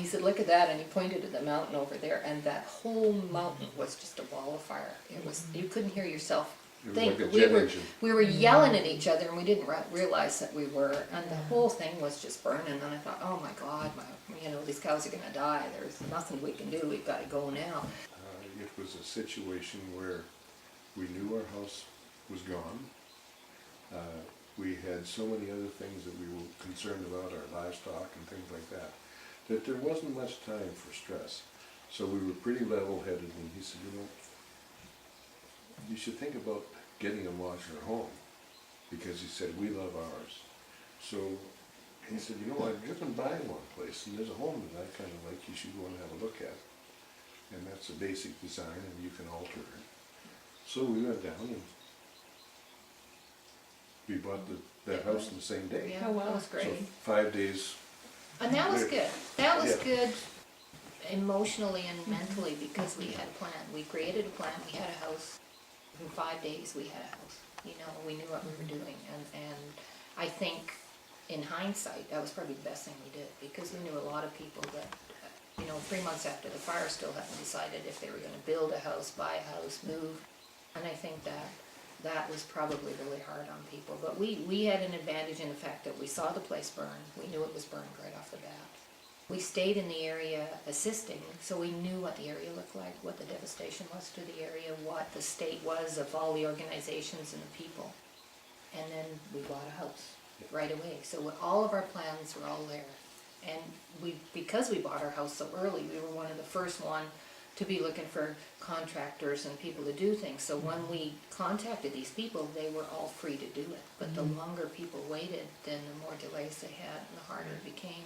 he said, look at that, and he pointed at the mountain over there, and that whole mountain was just a wall of fire. It was, you couldn't hear yourself It was think. like a jet engine. We were yelling at each other, and we didn't realize that we were, and the whole thing was just burning, and I thought, oh my God, these cows are gonna die, there's nothing we can do, we've gotta go now. It was a situation where we knew our house was gone. We had so many other things that we were concerned about, our livestock and things like that, that there wasn't much time for stress. So we were pretty level-headed, and he said, you should think about getting a modular home, because he said, we love ours. So he said, I've driven by one place, and there's a home that I kind of like, you should go and have a look at. And that's a basic design, and you can alter it. So we went down, and we bought that house in the same day. Yeah, that was great. So 5 days. And that was good. That was Yeah. good emotionally and mentally, because we had a plan. We created a plan, we had a house. In 5 days, we had a house. We knew what we were doing. And I think, in hindsight, that was probably the best thing we did, because we knew a lot of people that, 3 months after the fire, still hadn't decided if they were gonna build a house, buy a house, move. And I think that was probably really hard on people. But we had an advantage in the fact that we saw the place burn. We knew it was burned right off the bat. We stayed in the area assisting, so we knew what the area looked like, what the devastation was to the area, what the state was of all the organizations and the people. And then we bought a house right away. So all of our plans were all there. And because we bought our house so early, we were one of the first one to be looking for contractors and people to do things. So when we contacted these people, they were all free to do it. But the longer people waited, then the more delays they had and the harder it became.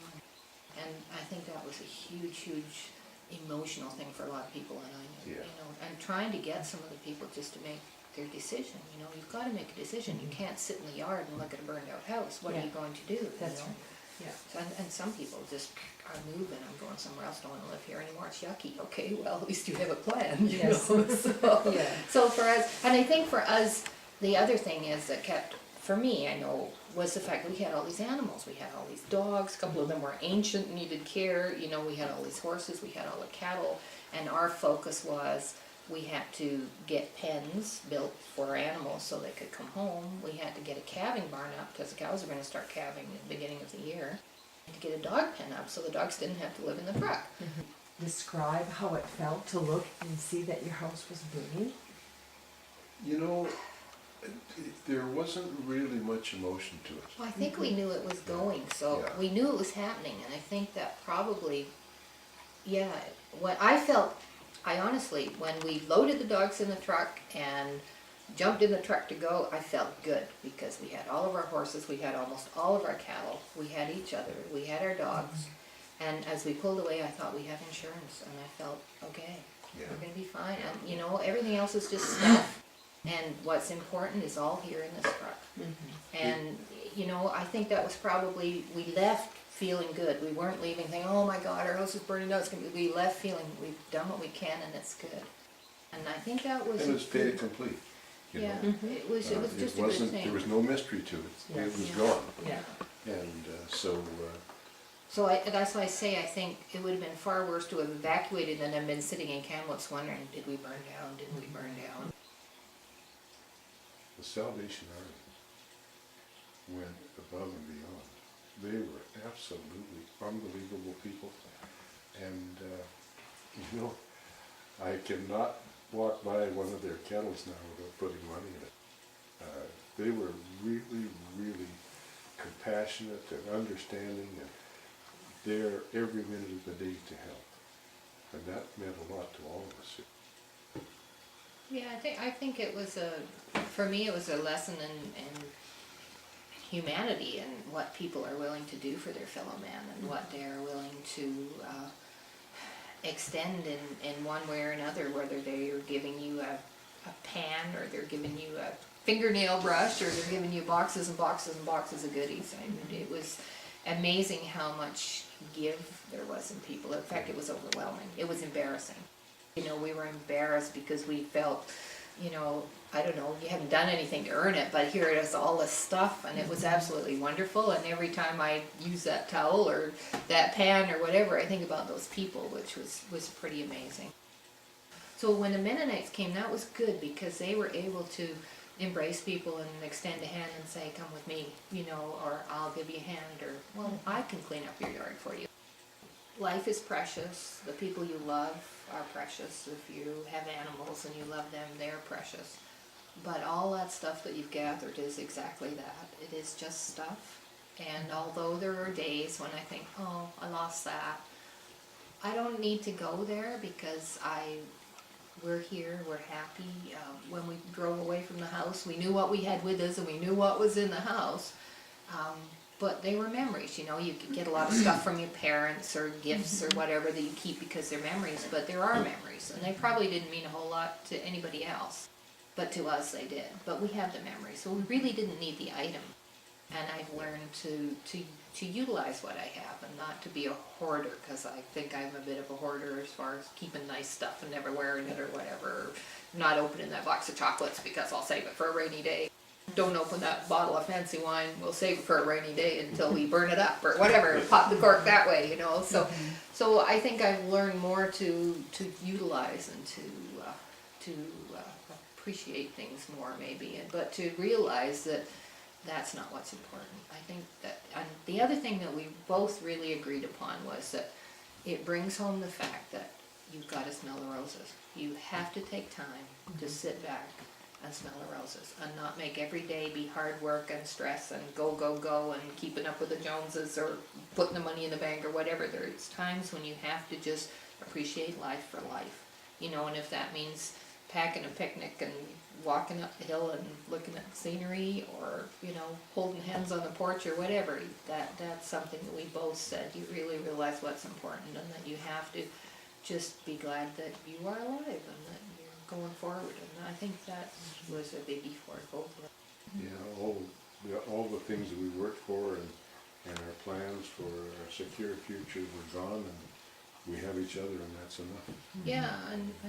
And I think that was a huge, huge emotional thing for a lot of people, and I know, and trying to get some of the people just to make their decision. You've got to make a decision. You can't sit in the yard and look at a burned out house. What are you going to do? That's right. Yeah. So, and some people just are moving. I'm going somewhere else. Don't want to live here anymore. It's yucky. Okay, well, at least you have a plan. Yes. So, Yeah. so for us, and I think for us, the other thing is that kept, for me, I know, was the fact that we had all these animals. We had all these dogs. A couple of them were ancient, needed care. We had all these horses. We had all the cattle. And our focus was we had to get pens built for our animals so they could come home. We had to get a calving barn up because the cows were going to start calving at the beginning of the year. To get a dog pen up so the dogs didn't have to live in the truck. Describe how it felt to look and see that your house was burning. There wasn't really much emotion to it. Well, I think we knew it was going, so Yeah. we knew it was happening, and I think that probably, what I felt, I honestly, when we loaded the dogs in the truck and jumped in the truck to go, I felt good, because we had all of our horses, we had almost all of our cattle, we had each other, we had our dogs, and as we pulled away, I thought we have insurance, and I felt, okay, we're gonna be fine, and everything else is just stuff. And what's important is all here in this truck. And, I think that was probably, we left feeling good. We weren't leaving thinking, oh my God, our house is burning down. We left feeling we've done what we can and it's good. And I think that was... And it was fait accompli. Yeah, it was just a good thing. There was no mystery to it. Yes. It was gone. Yeah. And so... So that's why I say I think it would have been far worse to have evacuated than have been sitting in Kamloops wondering, did we burn down, didn't we burn down? The Salvation Army went above and beyond. They were absolutely unbelievable people. And, I cannot walk by one of their kettles now without putting money in it. They were really, really compassionate and understanding, and there every minute of the day to help. And that meant a lot to all of us. Yeah, I think it was for me it was a lesson in humanity and what people are willing to do for their fellow man and what they're willing to extend in one way or another, whether they're giving you a pan or they're giving you a fingernail brush or they're giving you boxes and boxes and boxes of goodies. I mean, it was amazing how much give there was in people. In fact, it was overwhelming. It was embarrassing. We were embarrassed because we felt you know, I don't know, you haven't done anything to earn it, but here it is, all this stuff, and it was absolutely wonderful, and every time I use that towel or that pan or whatever, I think about those people, which was pretty amazing. So when the Mennonites came, that was good, because they were able to embrace people and extend a hand and say, come with me, you know, or I'll give you a hand, or, well, I can clean up your yard for you. Life is precious. The people you love are precious. If you have animals and you love them, they're precious. But all that stuff that you've gathered is exactly that. It is just stuff. And although there are days when I think, oh, I lost that, I don't need to go there, because we're here, we're happy. When we drove away from the house, we knew what we had with us and we knew what was in the house. But they were memories, you know, you could get a lot of stuff from your parents or gifts or whatever that you keep because they're memories, but there are memories, and they probably didn't mean a whole lot to anybody else, but to us they did. But we have the memories, so we really didn't need the item. And I've learned to utilize what I have and not to be a hoarder, because I think I'm a bit of a hoarder as far as keeping nice stuff and never wearing it or whatever, or not opening that box of chocolates because I'll save it for a rainy day. Don't open that bottle of fancy wine, we'll save it for a rainy day until we burn it up or whatever, pop the cork that way, you know. So I think I've learned more to utilize and to appreciate things more maybe, but to realize that that's not what's important. I think that, and the other thing that we both really agreed upon was that it brings home the fact that you've got to smell the roses. You have to take time to sit back and smell the roses, and not make every day be hard work and stress and go, go, go, and keeping up with the Joneses or putting the money in the bank or whatever. There's times when you have to just appreciate life for life, you know, and if that means packing a picnic and walking up the hill and looking at the scenery, or, you know, holding hands on the porch or whatever, that's something that we both said, you really realize what's important, and that you have to just be glad that you are alive and that you're going forward. And I think that was a biggie for both of us. Yeah, all the things that we worked for and our plans for a secure future were gone, and we have each other, and that's enough. Yeah,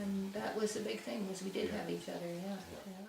and that was the big thing, was we did Yeah. have each other, yeah. Yeah. Yeah.